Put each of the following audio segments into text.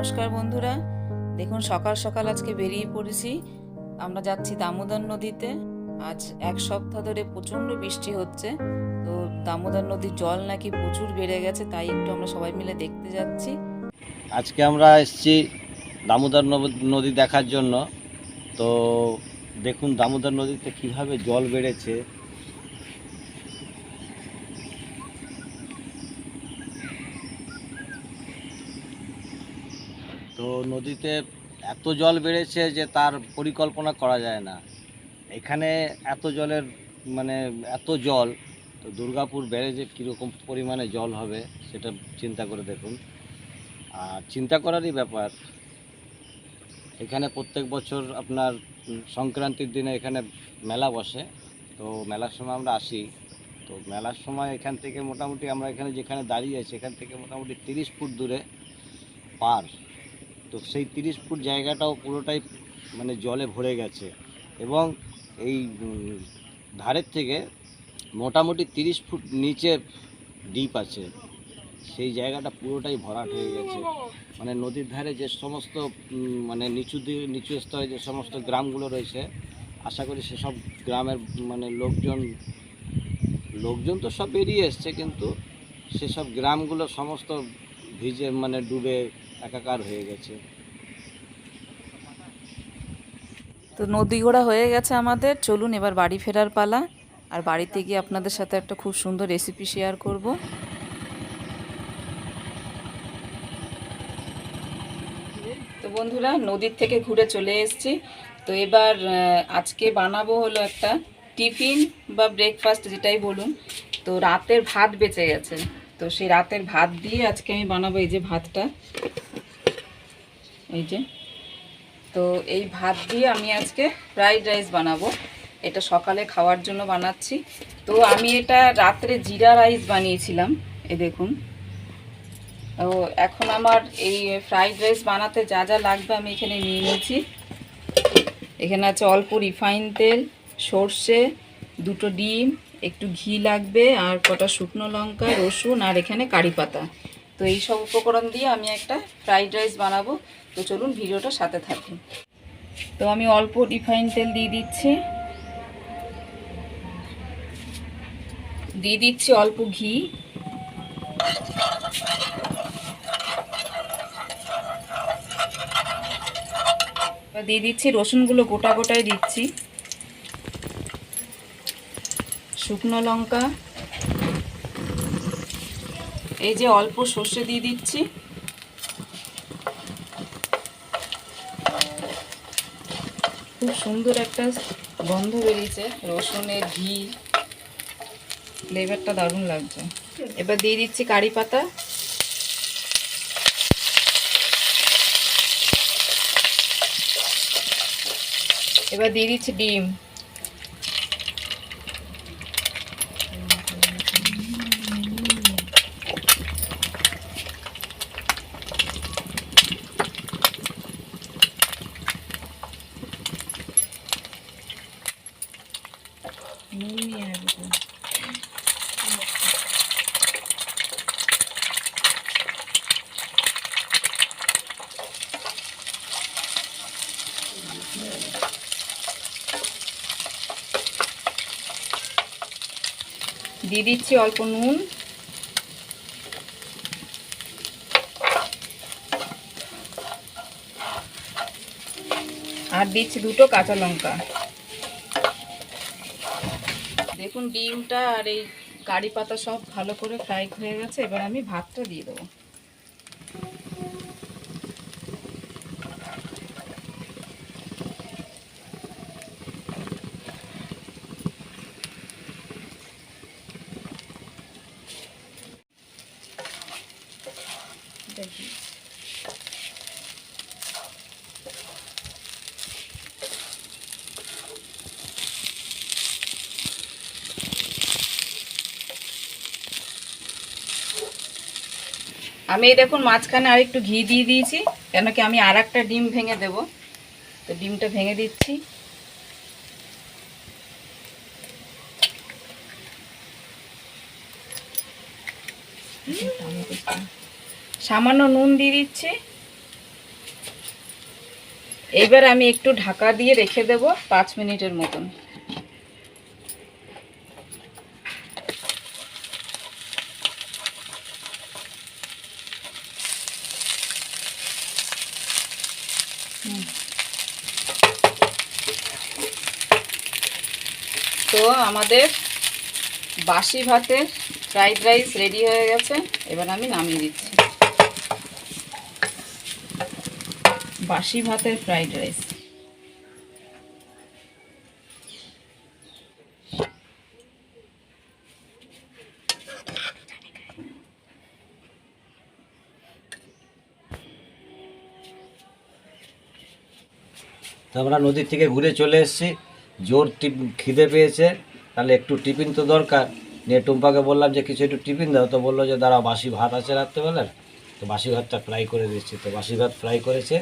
নমস্কার বন্ধুরা, দেখুন সকাল সকাল আজকে বেরিয়ে পড়েছি। আমরা যাচ্ছি দামোদর নদীতে। আজ এক সপ্তাহ ধরে প্রচণ্ড বৃষ্টি হচ্ছে, তো দামোদর নদীর জল নাকি প্রচুর বেড়ে গেছে, তাই একটু আমরা সবাই মিলে দেখতে যাচ্ছি। আজকে আমরা এসেছি দামোদর নদী দেখার জন্য। তো দেখুন দামোদর নদীতে কিভাবে জল বেড়েছে। তো নদীতে এত জল বেড়েছে যে তার পরিকল্পনা করা যায় না। এখানে এত জলের মানে এত জল, তো দুর্গাপুর ব্যারেজে কীরকম পরিমাণে জল হবে সেটা চিন্তা করে দেখুন। আর চিন্তা করারই ব্যাপার, এখানে প্রত্যেক বছর আপনার সংক্রান্তির দিনে এখানে মেলা বসে। তো মেলার সময় আমরা আসি। তো মেলার সময় এখান থেকে মোটামুটি আমরা এখানে যেখানে দাঁড়িয়ে আছি এখান থেকে মোটামুটি 30 ফুট দূরে পার। তো সেই 30 ফুট জায়গাটাও পুরোটাই মানে জলে ভরে গেছে, এবং এই ধারের থেকে মোটামুটি 30 ফুট নিচে ডিপ আছে। সেই জায়গাটা পুরোটাই ভরাট হয়ে গেছে। মানে নদীর ধারে যে সমস্ত মানে নিচু স্তরে যে সমস্ত গ্রামগুলো রয়েছে, আশা করি সেসব গ্রামের মানে লোকজন তো সব বেরিয়ে এসছে, কিন্তু সেসব গ্রামগুলো সমস্ত ভিজে মানে ডুবে একাকার হয়ে গেছে। তো নদী ঘোরা হয়ে গেছে আমাদের, চলুন এবার বাড়ি ফেরার পালা। আর বাড়িতে গিয়ে আপনাদের সাথে একটা খুব সুন্দর রেসিপি শেয়ার করব। তো বন্ধুরা, নদীর থেকে ঘুরে চলে এসেছি। তো এবার আজকে বানাবো হলো একটা টিফিন বা ব্রেকফাস্ট, যেটাই বলুন। তো রাতের ভাত বেঁচে গেছে, তো সেই রাতের ভাত দিয়ে আজকে আমি বানাবো এই যে ভাতটা, এই যে। তো এই ভাত দিয়ে আমি আজকে ফ্রাইড রাইস বানাবো। এটা সকালে খাওয়ার জন্য বানাচ্ছি। তো আমি এটা রাত্রে জিরা রাইস বানিয়েছিলাম, এই দেখুন। তো এখন আমার এই ফ্রাইড রাইস বানাতে যা যা লাগবে আমি এখানে নিয়ে নিয়েছি। এখানে আছে অল্প রিফাইন তেল, সর্ষে, 2টো ডিম, একটু ঘি লাগবে, আর কটা শুকনো লঙ্কা, রসুন, আর এখানে কারি পাতা। তো এই সব উপকরণ দিয়ে আমি একটা ফ্রাইড রাইস বানাবো। তো চলুন ভিডিওটা সাথে থাকুন। তো আমি অল্প রিফাইন তেল দিয়ে দিচ্ছি অল্প ঘি, দিয়ে দিচ্ছি রসুনগুলো গোটা গোটায় দিচ্ছি, শুকনো লঙ্কা, এই যে অল্প সর্ষে দিয়ে দিচ্ছি, খুব সুন্দর একটা গন্ধ বেরিয়েছে রসুনের, ঘি, ফ্লেভারটা দারুণ লাগছে। এবার দিয়ে দিচ্ছি কারি পাতা, এবার দিয়ে দিচ্ছি ডিম, দিয়ে দিচ্ছি অল্প নুন, আর দিচ্ছি 2টো কাঁচা লঙ্কা। দেখুন ডিমটা আর এই কারি পাতা সব ভালো করে ফ্রাই হয়ে গেছে। এবার আমি ভাতটা দিয়ে দেবো। দেখি আমি এই দেখুন মাঝখানে আর একটু ঘি দিয়ে দিয়েছি, কেন কি আমি আর একটা ডিম ভেঙে দেব। তো ডিমটা ভেঙে দিচ্ছি, সামান্য নুন দিয়ে দিচ্ছি, এইবার আমি একটু ঢাকা দিয়ে রেখে দেব 5 মিনিটের মতন। তো আমাদের বাসি ভাতের ফ্রাইড রাইস রেডি হয়ে গেছে। এবার আমি নামিয়ে দিচ্ছি। বাসি ভাতের ফ্রাইড রাইস। তো আমরা নদীর থেকে ঘুরে চলে এসেছি, জোর খিদে পেয়েছে, তাহলে একটু টিফিন তো দরকার। নিয়ে টুম্পাকে বললাম যে কিছু একটু টিফিন দাও, তো বললো যে দাঁড়াও বাসি ভাত আছে রাত্রেবেলার, তো বাসি ভাতটা ফ্রাই করে দিচ্ছি। তো বাসি ভাত ফ্রাই করেছে,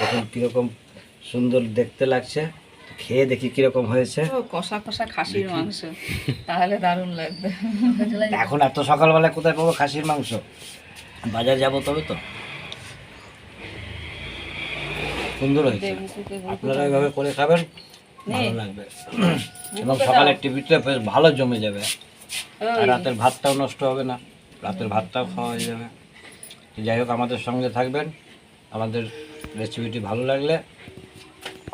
এখন কীরকম সুন্দর দেখতে লাগছে, খেয়ে দেখি কীরকম হয়েছে। কষা কষা খাসির মাংস, তাহলে দারুণ লাগবে। এখন এত সকালবেলায় কোথায় পাবো খাসির মাংস? বাজার যাবো তবে তো। সুন্দর হয়েছে, আপনারা এইভাবে করে খাবেন, ভালো লাগবে। এবং সকালের টিফিনটা বেশ ভালো জমে যাবে, আর রাতের ভাতটাও নষ্ট হবে না, রাতের ভাতটাও খাওয়া হয়ে যাবে। যাই হোক, আমাদের সঙ্গে থাকবেন। আমাদের রেসিপিটি ভালো লাগলে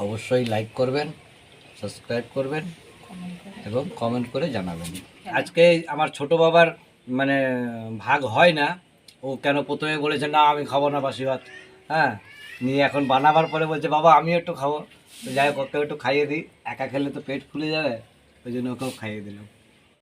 অবশ্যই লাইক করবেন, সাবস্ক্রাইব করবেন এবং কমেন্ট করে জানাবেন। আজকে আমার ছোট বাবার মানে ভাগ হয় না, ও কেন প্রথমে বলেছে না আমি খাবো না বাসি ভাত, হ্যাঁ, নিয়ে এখন বানাবার পরে বলছে বাবা আমিও একটু খাবো। তো যাই হোক, ওকেও একটু খাইয়ে দিই, একা খেলে তো পেট ফুলে যাবে, ওই জন্য ওকেও খাইয়ে দিলাম।